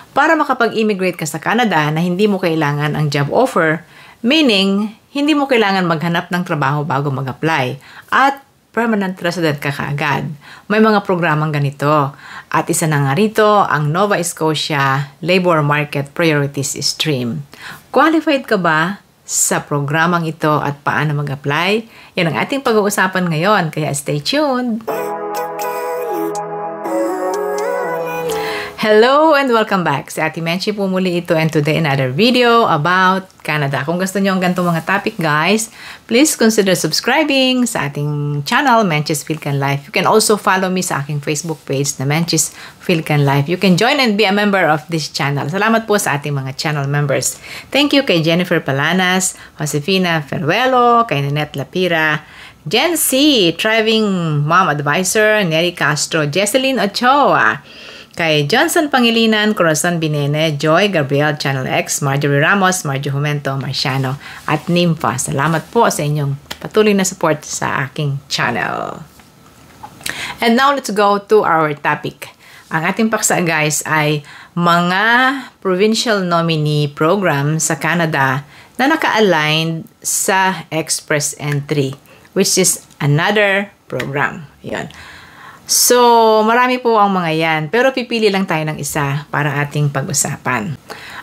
para makapag-immigrate ka sa Canada na hindi mo kailangan ang job offer, meaning hindi mo kailangan maghanap ng trabaho bago mag-apply at permanent resident ka kaagad. May mga programang ganito at isa na nga rito ang Nova Scotia Labor Market Priorities Stream. Qualified ka ba sa programang ito at paano mag-apply? Yan ang ating pag-uusapan ngayon, kaya stay tuned! Hello and welcome back! Si Ate Menchi po muli ito and today another video about Canada. Kung gusto nyo ang ganitong mga topic guys, please consider subscribing sa ating channel, Menchi's Philcan Life. You can also follow me sa aking Facebook page na Menchi's Philcan Life. You can join and be a member of this channel. Salamat po sa ating mga channel members. Thank you kay Jennifer Palanas, Josefina Ferruelo, kay Nanette Lapira, Jen C, Thriving Mom Advisor, Neri Castro, Jesseline Ochoa, kay Johnson Pangilinan, Corazon Binene, Joy Gabriel, Channel X, Marjorie Ramos, Marjo Jumento, Marciano, at Nympha. Salamat po sa inyong patuloy na support sa aking channel. And now, let's go to our topic. Ang ating paksa guys ay mga provincial nominee program sa Canada na naka-aligned sa Express Entry, which is another program. Yan. So, marami po ang mga yan. Pero pipili lang tayo ng isa para ating pag-usapan.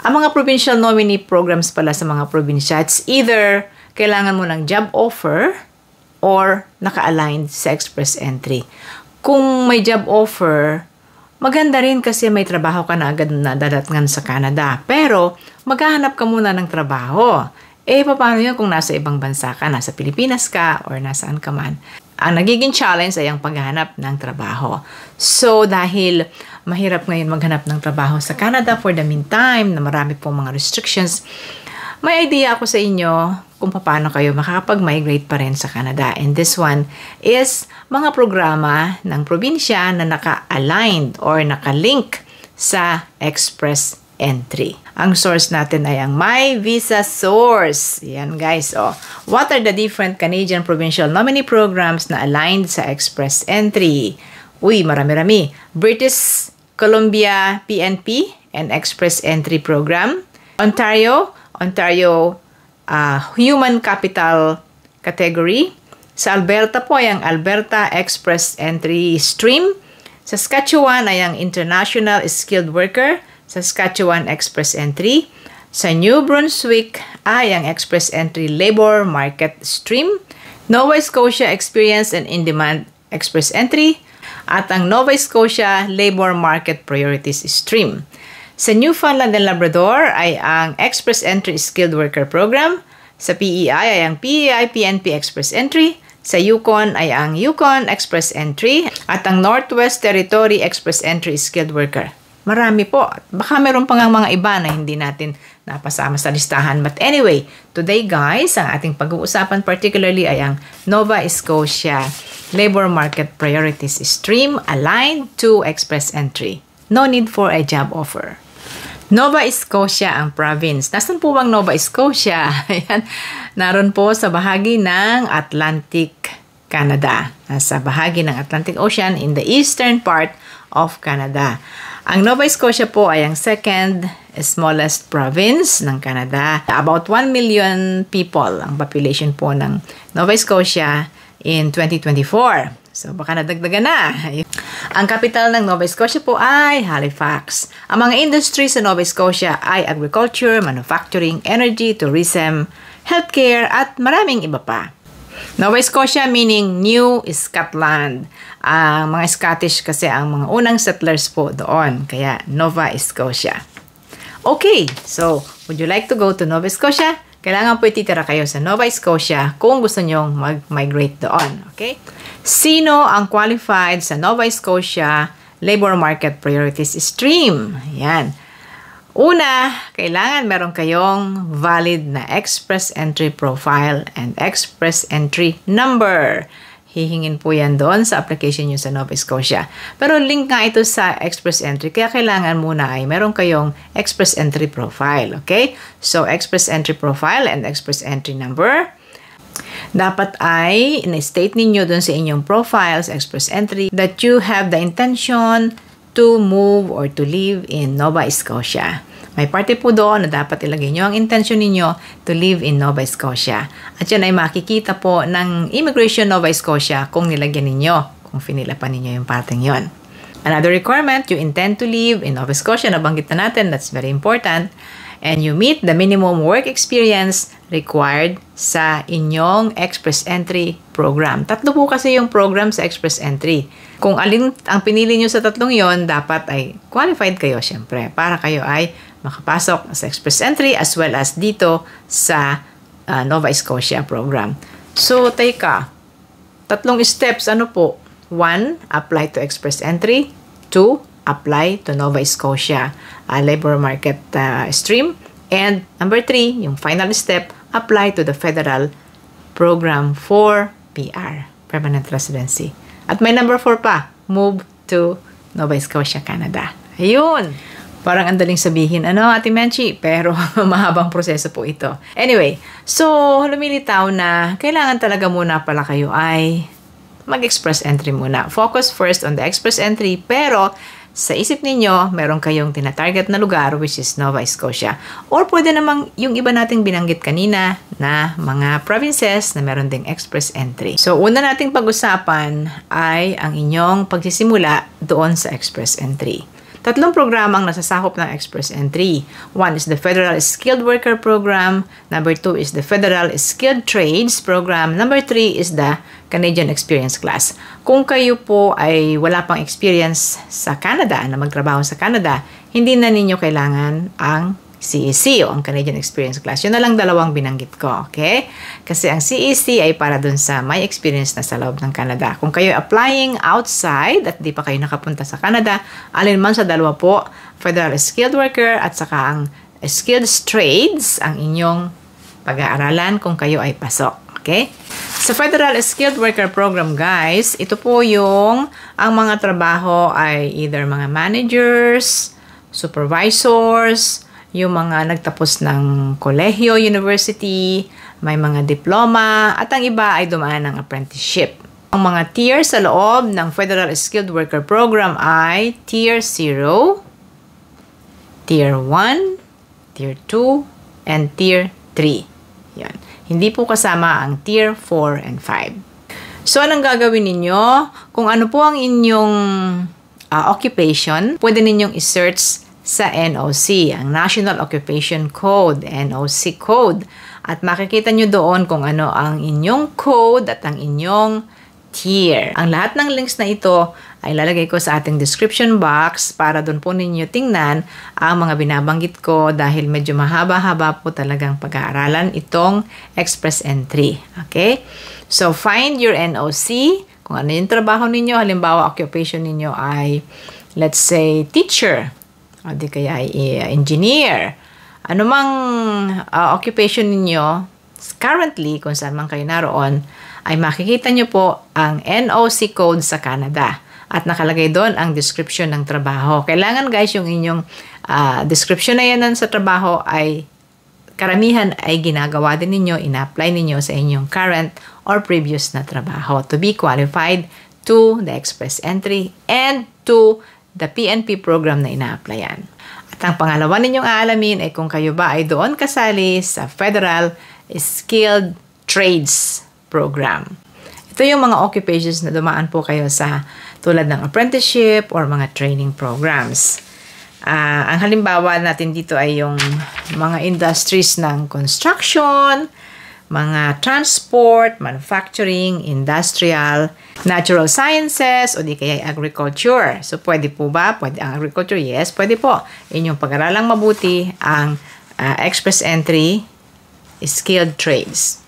Ang mga provincial nominee programs pala sa mga probinsya, it's either kailangan mo ng job offer or naka-aligned sa Express Entry. Kung may job offer, maganda rin kasi may trabaho ka na agad na dadatngan sa Canada. Pero, maghahanap ka muna ng trabaho. Paano yun kung nasa ibang bansa ka, nasa Pilipinas ka, or nasaan ka man? Ang nagiging challenge ay ang paghahanap ng trabaho. So, dahil mahirap ngayon maghanap ng trabaho sa Canada for the meantime, na marami pong mga restrictions, may idea ako sa inyo kung paano kayo makakapag-migrate pa rin sa Canada. And this one is mga programa ng probinsya na naka-aligned or naka-link sa Express Entry. Ang source natin ay ang My Visa Source. Yan guys. What are the different Canadian provincial nominee programs na aligned sa Express Entry? Uy, marami-rami. British Columbia PNP and Express Entry Program. Ontario Human Capital Category. Sa Alberta po ay ang Alberta Express Entry Stream. Sa Saskatchewan ay ang International Skilled Worker. Saskatchewan Express Entry. Sa New Brunswick ay ang Express Entry Labor Market Stream. Nova Scotia Experience and In-Demand Express Entry. At ang Nova Scotia Labor Market Priorities Stream. Sa Newfoundland and Labrador ay ang Express Entry Skilled Worker Program. Sa PEI ay ang PEI PNP Express Entry. Sa Yukon ay ang Yukon Express Entry. At ang Northwest Territory Express Entry Skilled Worker. Marami po. Baka meron pang mga iba na hindi natin napasama sa listahan. But anyway, today guys, ang ating pag-uusapan particularly ay ang Nova Scotia Labor Market Priorities Stream aligned to Express Entry. No need for a job offer. Nova Scotia ang province. Nasaan po bang Nova Scotia? Ayan. Naroon po sa bahagi ng Atlantic Canada. Nasa bahagi ng Atlantic Ocean in the eastern part of Canada. Ang Nova Scotia po ay ang second smallest province ng Canada. About 1 million people ang population po ng Nova Scotia in 2024. So, baka nadagdagan na. Ang capital ng Nova Scotia po ay Halifax. Ang mga industry sa Nova Scotia ay agriculture, manufacturing, energy, tourism, healthcare, at maraming iba pa. Nova Scotia meaning New Scotland. Ang mga Scottish kasi ang mga unang settlers po doon. Kaya Nova Scotia. Okay, so would you like to go to Nova Scotia? Kailangan po ititira kayo sa Nova Scotia kung gusto nyong mag-migrate doon. Okay? Sino ang qualified sa Nova Scotia Labor Market Priorities Stream? Yan. Una, kailangan meron kayong valid na Express Entry Profile and Express Entry Number. Hihingin po yan doon sa application nyo sa Nova Scotia. Pero link nga ito sa Express Entry, kaya kailangan muna ay meron kayong Express Entry Profile. Okay? So, Express Entry Profile and Express Entry Number. Dapat ay in-state ninyo doon sa inyong profile sa Express Entry that you have the intention to move or to live in Nova Scotia. May parte po doon na dapat ilagay nyo ang intention ninyo to live in Nova Scotia. At yan ay makikita po ng Immigration Nova Scotia kung nilagyan ninyo, kung finila pa ninyo yung parteng yon. Another requirement, you intend to live in Nova Scotia, nabanggit na natin, that's very important. And you meet the minimum work experience required sa inyong Express Entry program. Tatlo po kasi yung program sa Express Entry. Kung alin ang pinili nyo sa tatlong yon, dapat ay qualified kayo syempre para kayo ay makapasok sa Express Entry as well as dito sa Nova Scotia program. So, teka, tatlong steps, ano po? 1, apply to Express Entry. 2, apply to Nova Scotia labor market stream. And number 3, yung final step, apply to the federal program for PR, permanent residency. At may number 4 pa, move to Nova Scotia, Canada. Ayun! Parang andaling sabihin, Ate Menchi, pero mahabang proseso po ito. Anyway, so lumilitaw na kailangan talaga muna pala kayo ay mag-express entry muna. Focus first on the express entry, pero sa isip ninyo, meron kayong tinatarget na lugar which is Nova Scotia. Or pwede namang yung iba nating binanggit kanina na mga provinces na meron ding express entry. So, una nating pag-usapan ay ang inyong pagsisimula doon sa express entry. Tatlong programang nasasakop ng Express Entry. 1 is the Federal Skilled Worker Program. Number 2 is the Federal Skilled Trades Program. Number 3 is the Canadian Experience Class. Kung kayo po ay wala pang experience sa Canada, na magtrabaho sa Canada, hindi na ninyo kailangan ang CEC o ang Canadian Experience Class. Yun na lang dalawang binanggit ko, okay? Kasi ang CEC ay para dun sa may experience na sa loob ng Canada. Kung kayo applying outside at di pa kayo nakapunta sa Canada, alinman sa dalawa po, Federal Skilled Worker at saka ang Skilled Trades ang inyong pag-aaralan kung kayo ay pasok, okay? Sa Federal Skilled Worker Program, guys, ito po yung ang mga trabaho ay either mga managers, supervisors, yung mga nagtapos ng kolehiyo, university, may mga diploma, at ang iba ay dumaan ng apprenticeship. Ang mga tier sa loob ng Federal Skilled Worker Program ay Tier 0, Tier 1, Tier 2, and Tier 3. Yan. Hindi po kasama ang Tier 4 and 5. So, anong gagawin ninyo? Kung ano po ang inyong occupation, pwede ninyong i-search sa NOC, ang National Occupation Code, NOC code. At makikita nyo doon kung ano ang inyong code at ang inyong tier. Ang lahat ng links na ito ay lalagay ko sa ating description box para doon po ninyo tingnan ang mga binabanggit ko dahil medyo mahaba-haba po talagang pag-aaralan itong Express Entry. Okay? So, find your NOC. Kung ano yung trabaho ninyo, halimbawa occupation ninyo ay, let's say, teacher. O di kaya engineer. Ano mang occupation ninyo, currently, kung saan man kayo naroon, ay makikita nyo po ang NOC code sa Canada. At nakalagay doon ang description ng trabaho. Kailangan guys, yung inyong description na yan sa trabaho ay karamihan ay ginagawa din ninyo, ina-apply ninyo sa inyong current or previous na trabaho to be qualified to the Express Entry and to the PNP program na ina-applyan. At ang pangalawa ninyong aalamin ay kung kayo ba ay doon kasali sa Federal Skilled Trades Program. Ito yung mga occupations na dumaan po kayo sa tulad ng apprenticeship or mga training programs. Ang halimbawa natin dito ay yung mga industries ng construction, mga transport, manufacturing, industrial, natural sciences, o di kaya agriculture. So, pwede po ba? Pwede ang agriculture? Yes, pwede po. Inyong pag-aralang mabuti ang Express Entry Skilled Trades.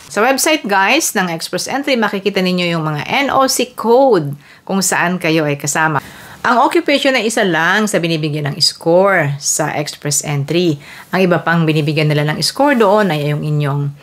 Sa website, guys, ng Express Entry, makikita ninyo yung mga NOC code kung saan kayo ay kasama. Ang occupation ay isa lang sa binibigyan ng score sa Express Entry. Ang iba pang binibigyan nila ng score doon ay yung inyong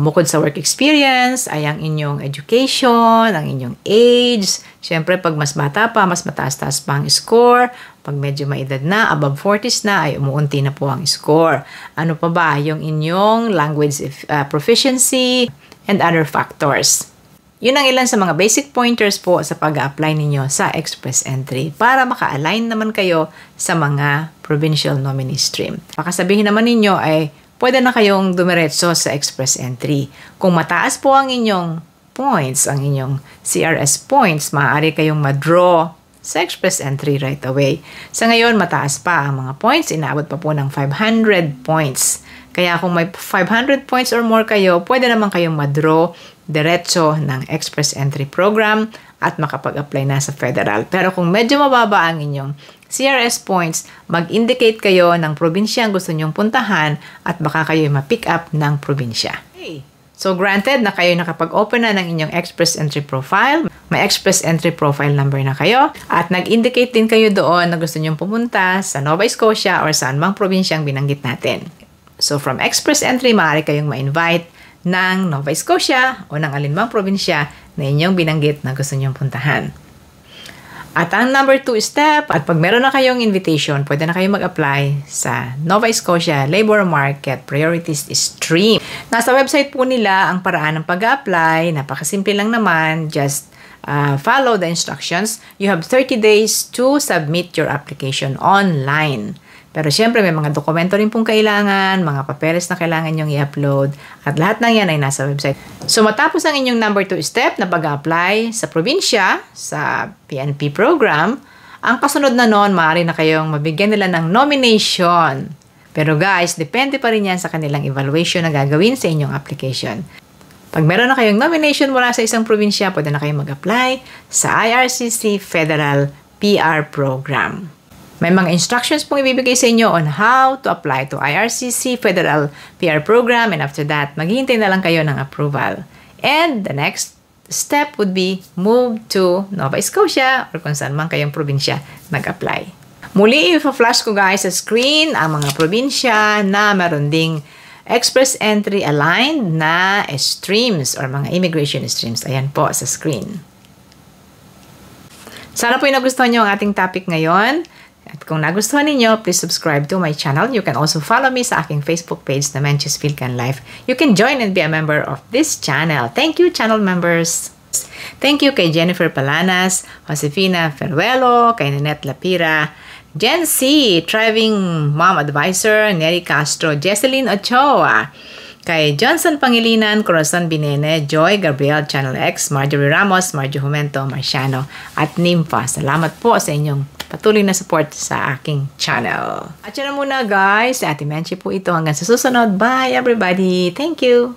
bukod sa work experience, ay ang inyong education, ang inyong age. Siyempre, pag mas bata pa, mas mataas-taas pa ang score. Pag medyo maedad na, above 40s na, ay umuunti na po ang score. Ano pa ba? Yung inyong language proficiency and other factors. Yun ang ilan sa mga basic pointers po sa pag-apply ninyo sa Express Entry para maka-align naman kayo sa mga provincial nominee stream. Baka sabihin naman ninyo ay pwede na kayong dumiretso sa Express Entry. Kung mataas po ang inyong points, ang inyong CRS points, maaari kayong ma-draw sa Express Entry right away. Sa ngayon, mataas pa ang mga points. Inaabot pa po ng 500 points. Kaya kung may 500 points or more kayo, pwede naman kayong ma-draw diretso ng Express Entry program at makapag-apply na sa federal. Pero kung medyo mababa ang inyong CRS points, mag-indicate kayo ng probinsya ang gusto nyong puntahan at baka kayo ma-pick up ng probinsya. Okay. So granted na kayo nakapag-open na ng inyong Express Entry profile, may Express Entry profile number na kayo, at nag-indicate din kayo doon na gusto nyong pumunta sa Nova Scotia or saan mang probinsyang binanggit natin. So from Express Entry, maaari kayong ma-invite ng Nova Scotia o ng alinmang probinsya na inyong binanggit na gusto nyong puntahan. At ang number 2 step, at pag meron na kayong invitation, pwede na kayong mag-apply sa Nova Scotia Labor Market Priorities Stream. Nasa website po nila ang paraan ng pag-apply. Napakasimple lang naman. Just follow the instructions. You have 30 days to submit your application online. Pero syempre, may mga dokumento rin pong kailangan, mga papeles na kailangan nyong i-upload, at lahat ng yan ay nasa website. So, matapos ang inyong number 2 step na pag-apply sa probinsya, sa PNP program, ang kasunod na noon, maaari na kayong mabigyan nila ng nomination. Pero guys, depende pa rin yan sa kanilang evaluation na gagawin sa inyong application. Pag meron na kayong nomination mula sa isang probinsya, pwede na kayong mag-apply sa IRCC Federal PR Program. May mga instructions pong ibibigay sa inyo on how to apply to IRCC Federal PR Program, and after that, maghihintay na lang kayo ng approval. And the next step would be move to Nova Scotia or kung saan man kayong probinsya nag-apply. Muli, i-flash ko guys sa screen ang mga probinsya na meron ding Express Entry aligned na streams or mga immigration streams. Ayan po sa screen. Sana po yung nagustuhan nyo ang ating topic ngayon. At kung nagustuhan ninyo, please subscribe to my channel. You can also follow me sa aking Facebook page na Mencius Philcan Life. You can join and be a member of this channel. Thank you, channel members. Thank you kay Jennifer Palanas, Josefina Ferruelo, kay Ninette Lapira, Jen C, Thriving Mom Advisor, Neri Castro, Jesseline Ochoa, kay Johnson Pangilinan, Corazon Binene, Joy Gabriel, Channel X, Marjorie Ramos, Marjo Jumento, Marciano, at Nympha. Salamat po sa inyong patuloy na support sa aking channel. At yun na muna guys, Ate Menchi po ito. Hanggang sa susunod. Bye everybody! Thank you!